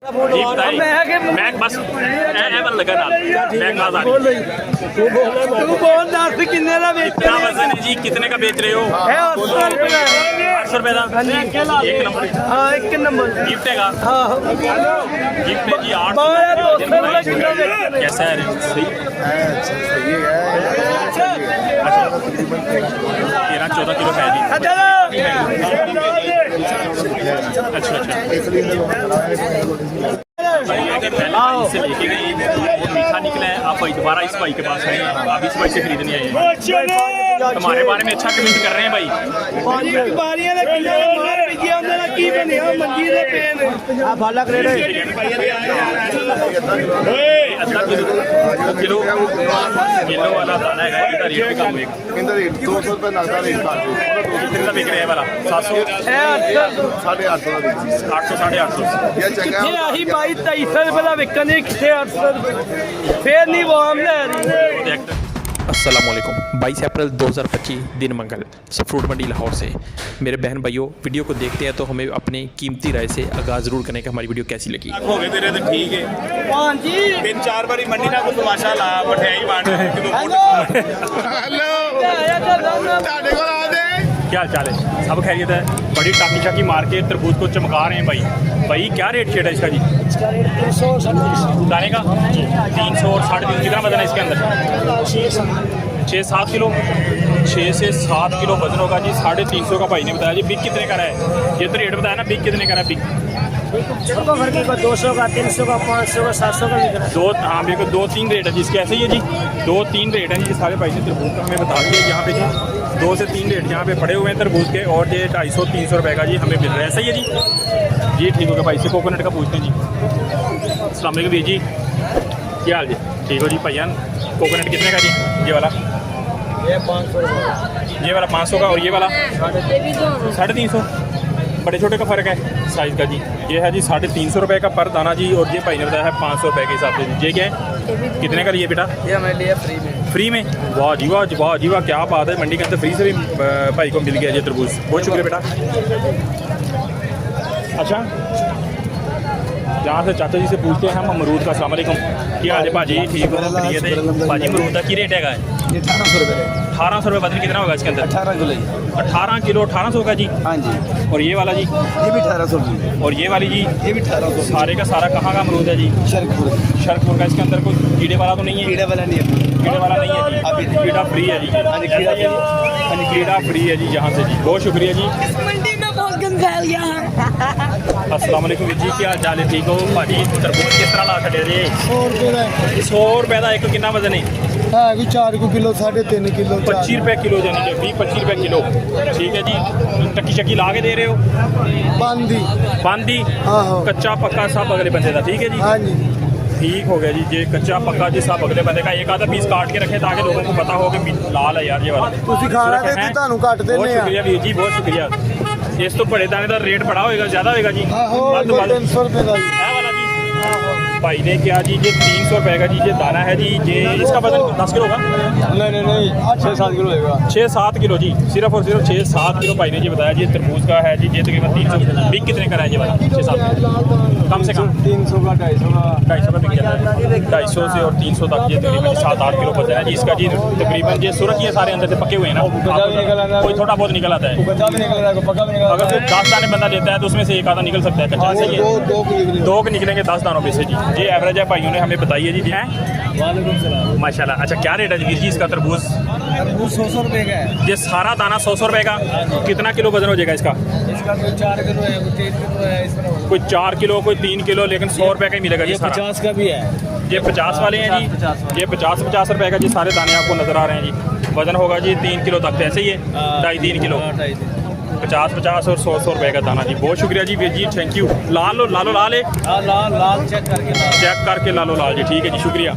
जी बताइए मैं बस लगा ना मैं क्लास आ रही तू बोल दस किन्ने का बेच कितना वजन है जी कितने का बेच रहे हो 800 रुपए 800 रुपए का एक नंबर हाँ एक नंबर गिफ्ट है हाँ गिफ्ट है जी 800 कैसा है सही 13-14 किलो है जी इससे लेके गई वो मीठा निकला है आप भाई दोबारा इस भाई के पास आए हैं आप इस भाई से खरीदने आए हैं हमारे बारे में अच्छा कमेंट कर रहे हैं भाई अद्धा किलो किलो वाला दाना है इसका रेट भी कम है 200 रुपये नगदा रेट कितने का बिक रहा है वाला 700 850 ये चंगा आही 22-2300 रुपए का विकने कितने 800 रुपए फिर नहीं वो हम ले रही अस्सलामुअलैकुम 22 अप्रैल 2025 दिन मंगल फ्रूट मंडी लाहौर से मेरे बहन भाइयों वीडियो को देखते हैं तो हमें अपनी कीमती राय से आगाज़ ज़रूर करने का हमारी वीडियो कैसी लगी। हो गए तेरे तो ठीक है हाँ जी 3-4 बारी मंडी ना कुछ माशाल्लाह मठियाई बांट क्या हाल चाल है सब खैरियत है बड़ी टाकी शाकी मार के तरबूज को चमका रहे हैं भाई क्या रेट शेट है इसका जी दाने का 300 और 350 कितना वजन है इसके अंदर 6-7 किलो 6 से 7 किलो वजन होगा जी 350 का भाई ने बताया जी बिग कितने का है ये तो रेट बताया ना बिग कितने का है बिग 200 का 300 का 500 का 700 का बिक रहा है दो हाँ मेरे को 2-3 रेट है जी इसके ऐसे ही है जी 2-3 रेट हैं जी सारे भाई ने तरबूज का हमें बता दिया यहाँ पे जी 2 से 3 रेट यहाँ पे पड़े हुए हैं तरबूज के और ये 250-300 रुपये का जी हमें मिल रहा है सही है जी ठीक होगा भाई से कोकोनट का पूछते हैं जी अस्सलाम वालेकुम भैया जी क्या हाल जी ठीक हो जी भैया कोकोनट कितने का जी ये वाला ये 500 ये वाला 500 का और ये वाला 350 बड़े छोटे का फ़र्क है साइज़ का जी ये है जी 350 रुपये का पर दाना जी और ये भाई ने बताया है 500 रुपये के हिसाब से ये क्या है कितने का लिए बेटा ये हमारे लिए फ्री में वाह जी वाह क्या बात है मंडी के अंदर फ्री से भी भाई को मिल गया जी तरबूज बहुत शुक्रिया बेटा अच्छा जहाँ से चाचा जी से पूछते हैं हम अमरूद का अस्सलाम वालेकुम क्या हाल है भाजी ठीक हो भाजी अमरूद का की रेट है ये 1800 रुपये 1800 रुपये वजन कितना होगा इसके अंदर 18 किलो 1800 का जी हाँ जी और ये वाला जी ये भी 1800 की और ये वाली जी ये भी 1800 सारे का सारा कहाँ का अमरूद है जी शरकपुर का इसके अंदर कोई कीड़े वाला तो नहीं है कीड़े वाला नहीं है कीड़े वाला नहीं है जी अभी कीड़ा फ्री है जी कीड़ा फ्री है जी यहाँ से जी बहुत शुक्रिया जी मंडी में बहुत गंद फैल गया है अस्सलाम वालेकुम जी क्या हाल चाल है ठीक हो भाजी तरबूज किस तरह ला छड़े जी 100 रुपये का एक कितना वजन है भी 4 किलो 3.5 किलो 25 रुपये किलो यानी कि 20-25 रुपये किलो ठीक है जी टक्की शक्की ला के दे रहे हो बांदी कच्चा पक्का सब अगले बंदे का ठीक है जी हाँ जी ठीक हो गया जी ये कच्चा पक्का जी सब अगले बंदे का एक आधा पीस काट के रखे ताकि लोगों को पता हो कि लाल है यार ये वाला बहुत शुक्रिया जी बहुत शुक्रिया इस तो बड़े दाने का रेट बड़ा होएगा ज़्यादा होएगा जी 300 रुपये का वाला जी भाई ने क्या जी ये 300 रुपये का जी ये दाना है जी ये इसका वजन 10 किलो होगा नहीं 6-7 किलो होगा 6-7 किलो जी सिर्फ और सिर्फ 6-7 किलो भाई ने जी बताया जी तरबूज का है जी ये तकरीबन 300 बिक कितने का है ये वाला 6-7 कम से कम 300 का 250 का बिक जाता है 250 से और 300 तक ये तकरीबन 7-8 किलो बचा है जी इसका जी तकरीबन ये सुरख ये सारे अंदर से पके हुए हैं ना कोई थोड़ा बहुत निकल आता है अगर कोई 10 दाने बंदा लेता है तो उसमें से एक आधा निकल सकता है कच्चा सही है 2 निकलेंगे 10 दानों में से जी ये एवरेज है भाइयों ने हमें बताइए जी हैं माशाल्लाह अच्छा क्या रेट है वीर जी इसका तरबूज 100 रुपये का है ये सारा दाना 100 रुपये का कितना किलो वजन हो जाएगा इसका कोई 4 किलो है कोई 3 किलो है इस तरह कोई 4 किलो कोई 3 किलो लेकिन 100 रुपये का ही मिलेगा जी 50 का भी है ये 50 वाले हैं जी ये 50 रुपये का जी सारे दाने आपको नजर आ रहे हैं जी वजन होगा जी 3 किलो तक ऐसे ही है 2.5-3 किलो 50 और 100 रुपये का दाना जी बहुत शुक्रिया जी वीर जी थैंक यू लाल है लाल चेक करके लालो लाल जी ठीक है जी शुक्रिया